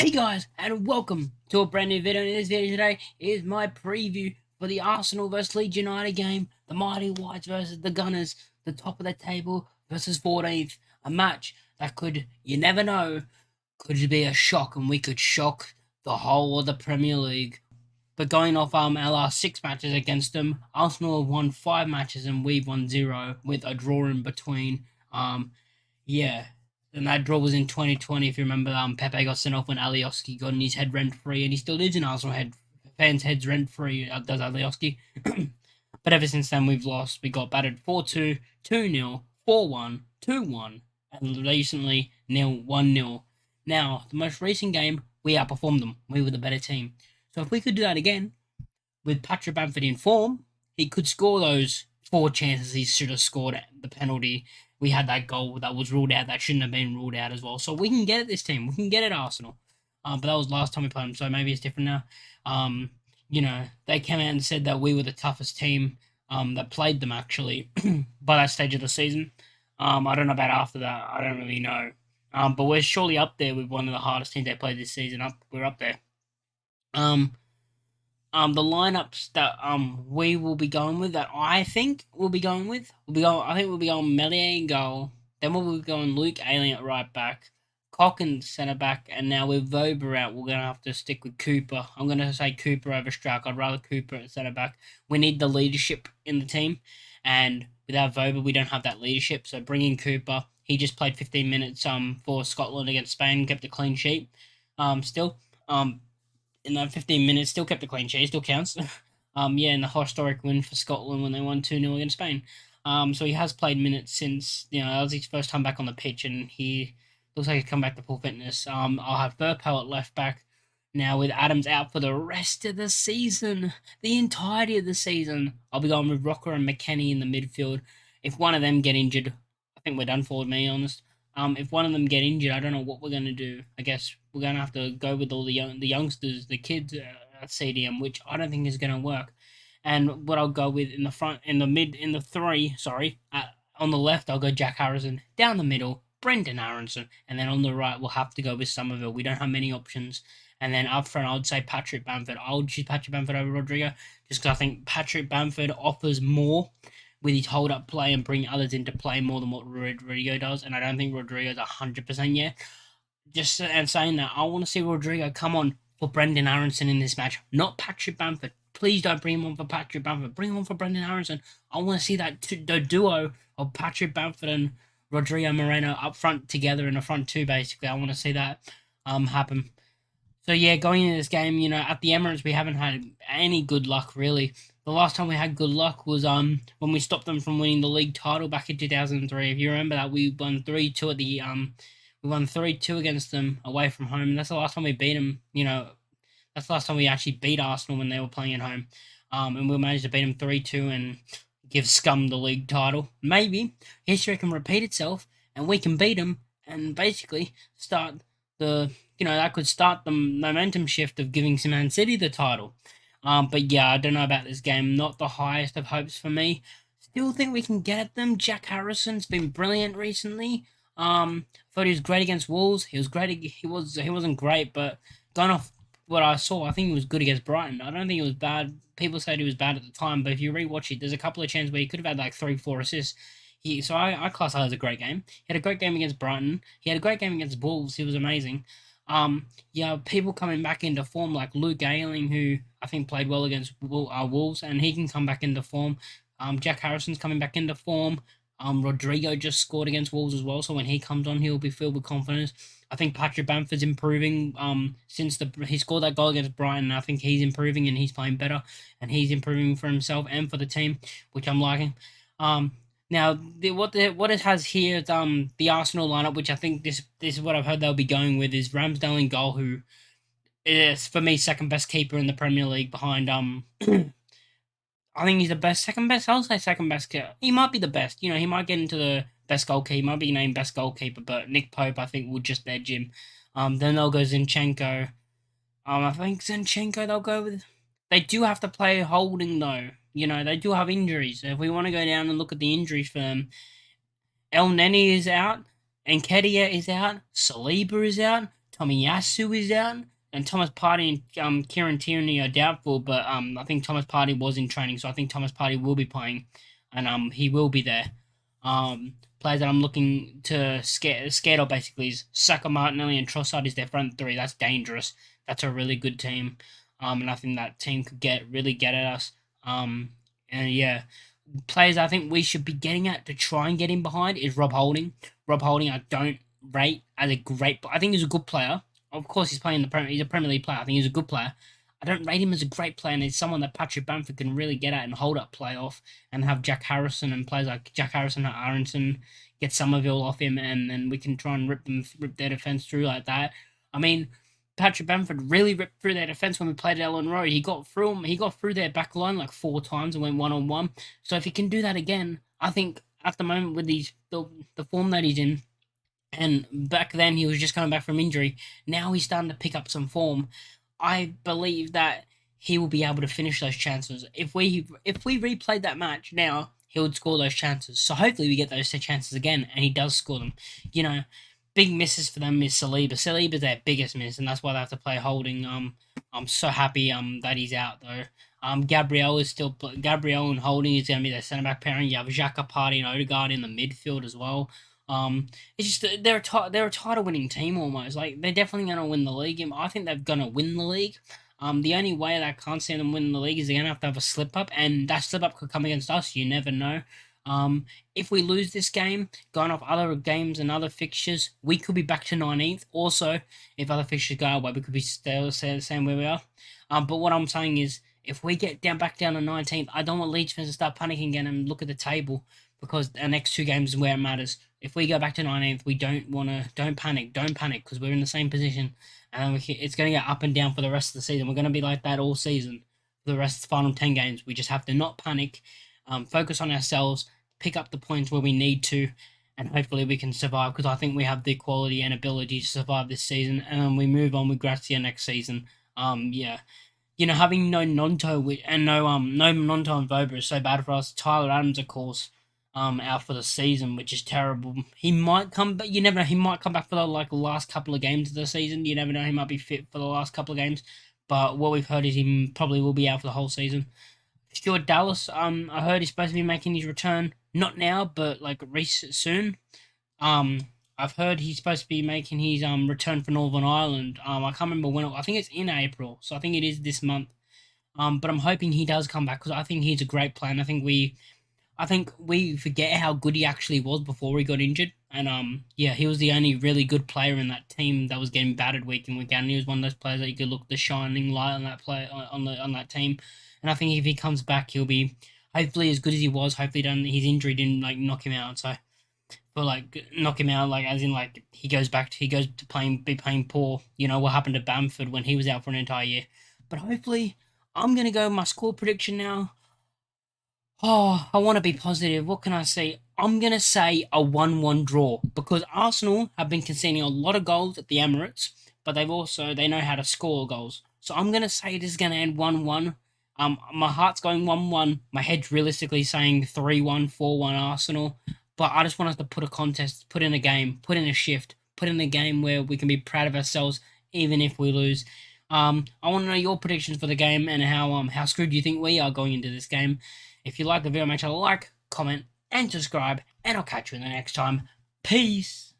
Hey guys, and welcome to a brand new video. In this video today is my preview for the Arsenal vs Leeds United game. The Mighty Whites versus the Gunners, the top of the table versus 14th. A match that could, you never know, could be a shock, and we could shock the whole of the Premier League. But going off our last 6 matches against them, Arsenal have won 5 matches and we've won 0 with a draw in between. Yeah, and that draw was in 2020. If you remember, Pepe got sent off when Alioski got in his head rent free, and he still lives in Arsenal fans' heads rent free. Does Alioski? But ever since then, we've lost. We got battered 4-2, 2-0, 4-1, 2-1, and recently 1-0. Now, the most recent game, we outperformed them. We were the better team. So if we could do that again with Patrick Bamford in form, he could score those 4 chances he should have scored at the penalty. We had that goal that was ruled out that shouldn't have been ruled out as well. So we can get at this team. We can get at Arsenal. But that was last time we played them, so maybe it's different now. They came out and said that we were the toughest team that played them actually by that stage of the season. I don't know about after that. I don't really know. But we're surely up there with one of the hardest teams they played this season. We're up there. The lineups that we will be going with, that I think we'll be going with, I think we'll be going Melier in goal. Then we'll be going Luke Ayling at right back, Cock in centre back, and now with Vober out, we're gonna have to stick with Cooper. I'm gonna say Cooper over Struck. I'd rather Cooper at centre back. We need the leadership in the team, and without Vober, we don't have that leadership. So bring in Cooper. He just played 15 minutes for Scotland against Spain, kept a clean sheet. Still in that 15 minutes, still kept a clean sheet, still counts. In the historic win for Scotland when they won 2-0 against Spain. So he has played minutes since, that was his first time back on the pitch, and he looks like he's come back to full fitness. I'll have Verpel at left back. Now, with Adams out for the rest of the season, the entirety of the season, I'll be going with Rocker and McKennie in the midfield. If one of them get injured, I think we're done for, to be honest. If one of them get injured, I don't know what we're going to do. I guess we're going to have to go with all the youngsters, the kids at CDM, which I don't think is going to work. And what I'll go with in the front, in the mid, in the three, on the left, I'll go Jack Harrison. Down the middle, Brendan Aronson. And then on the right, we'll have to go with Somerville. We don't have many options. And then up front, I would say Patrick Bamford. I would choose Patrick Bamford over Rodrigo, just because I think Patrick Bamford offers more with his hold-up play and bring others into play more than what Rodrigo does. And I don't think Rodrigo's 100% yet. Just and saying that, I want to see Rodrigo come on for Brendan Aronson in this match, not Patrick Bamford. Please don't bring him on for Patrick Bamford. Bring him on for Brendan Aronson. I want to see the duo of Patrick Bamford and Rodrigo Moreno up front together in the front two, basically. I want to see that happen. So, yeah, going into this game, at the Emirates, we haven't had any good luck, really. The last time we had good luck was when we stopped them from winning the league title back in 2003. If you remember that, we won 3-2 at the we won 3-2 against them away from home. And that's the last time we beat them. That's the last time we actually beat Arsenal when they were playing at home. And we managed to beat them 3-2 and give Scum the league title. Maybe history can repeat itself and we can beat them and basically start that could start the momentum shift of giving Man City the title. But yeah, I don't know about this game. Not the highest of hopes for me. Still think we can get at them. Jack Harrison's been brilliant recently. Thought he was great against Wolves. He was great. He wasn't great, but going off what I saw, I think he was good against Brighton. I don't think he was bad. People said he was bad at the time, but if you rewatch it, there's a couple of chances where he could have had like 3-4 assists. So I class that as a great game. He had a great game against Brighton. He had a great game against Wolves. He was amazing. People coming back into form like Luke Ayling, who I think played well against Wolves, and he can come back into form. Jack Harrison's coming back into form. Rodrigo just scored against Wolves as well, so when he comes on, he'll be filled with confidence. I think Patrick Bamford's improving since he scored that goal against Brighton. I think he's improving and he's playing better, and he's improving for himself and for the team, which I'm liking. Now, what it has here is the Arsenal lineup, which I think this is what I've heard they'll be going with, is Ramsdale in goal, who is for me second best keeper in the Premier League behind I think he's the best, second best. I'll say second best. He might be the best. He might get into the best goalkeeper. He might be named best goalkeeper, but Nick Pope, I think, will just edge him. Then they'll go Zinchenko. I think Zinchenko they'll go with. They do have to play holding, though. They do have injuries. If we want to go down and look at the injuries for them, El Neni is out, Nketiah is out, Saliba is out, Tomiyasu is out, and Thomas Partey and Kieran Tierney are doubtful. But I think Thomas Partey was in training, so I think Thomas Partey will be playing, and he will be there. Players that I'm looking to scared of basically is Saka, Martinelli, and Trossard is their front three. That's dangerous. That's a really good team. And I think that team could really get at us. And yeah, players I think we should be getting at to try and get in behind is Rob Holding. Rob Holding, I don't rate as a great. I think he's a good player. Of course, he's playing the Premier. He's a Premier League player. I think he's a good player. I don't rate him as a great player, and he's someone that Patrick Bamford can really get at and hold up playoff, and have Jack Harrison and players like Jack Harrison and Aronson get Somerville off him, and then we can try and rip their defense through like that. I mean, Patrick Bamford really ripped through their defense when we played at Ellen Road. He got through them. He got through their back line like 4 times and went 1-on-1. So if he can do that again, I think at the moment with the form that he's in, and back then he was just coming back from injury. Now he's starting to pick up some form. I believe that he will be able to finish those chances. If we replayed that match now, he would score those chances. So hopefully we get those chances again, and he does score them. You know, big misses for them is Saliba. Saliba's their biggest miss, and that's why they have to play Holding. I'm so happy that he's out though. Gabriel is still Gabriel and Holding is going to be their centre back pairing. You have Xhaka, Partey, and Odegaard in the midfield as well. It's just they're a title winning team almost. Like they're definitely going to win the league. I think they're going to win the league. The only way that I can't see them winning the league is they're going to have a slip up, and that slip up could come against us. You never know. If we lose this game, going off other games and other fixtures, we could be back to 19th. Also, if other fixtures go away, we could be still the same where we are. But what I'm saying is, if we get back down to 19th, I don't want Leeds fans to start panicking again and look at the table, because our next 2 games is where it matters. If we go back to 19th, we don't panic, because we're in the same position, and it's going to get up and down for the rest of the season. We're going to be like that all season for the rest of the final 10 games. We just have to not panic, focus on ourselves, pick up the points where we need to, and hopefully we can survive, because I think we have the quality and ability to survive this season, and we move on with Grazia next season. Yeah. Having no Nonto and no Nonto and Voba is so bad for us. Tyler Adams, of course, out for the season, which is terrible. He might come, but you never know. He might come back for the last couple of games of the season. You never know. He might be fit for the last couple of games. But what we've heard is he probably will be out for the whole season. Stuart Dallas, I heard he's supposed to be making his return. Not now, but soon. I've heard he's supposed to be making his return for Northern Ireland. I can't remember when. I think it's in April, so I think it is this month. But I'm hoping he does come back, because I think he's a great player. And I think we forget how good he actually was before he got injured. And yeah, he was the only really good player in that team that was getting battered week in week out. And he was one of those players that you could look the shining light on that play on that team. And I think if he comes back, he'll be hopefully as good as he was. Hopefully, his injury didn't knock him out. So, but knock him out, as in he goes to playing poor. You know what happened to Bamford when he was out for an entire year. But hopefully, I'm gonna go with my score prediction now. Oh, I want to be positive. What can I say? I'm going to say a 1-1 draw, because Arsenal have been conceding a lot of goals at the Emirates, but they know how to score goals. So I'm going to say this is going to end 1-1. My heart's going 1-1. My head's realistically saying 3-1, 4-1 Arsenal. But I just want us to put a contest, put in a game, put in a shift, put in a game where we can be proud of ourselves even if we lose. I want to know your predictions for the game, and how screwed you think we are going into this game. If you like the video, make sure to like, comment, and subscribe, and I'll catch you in the next time. Peace!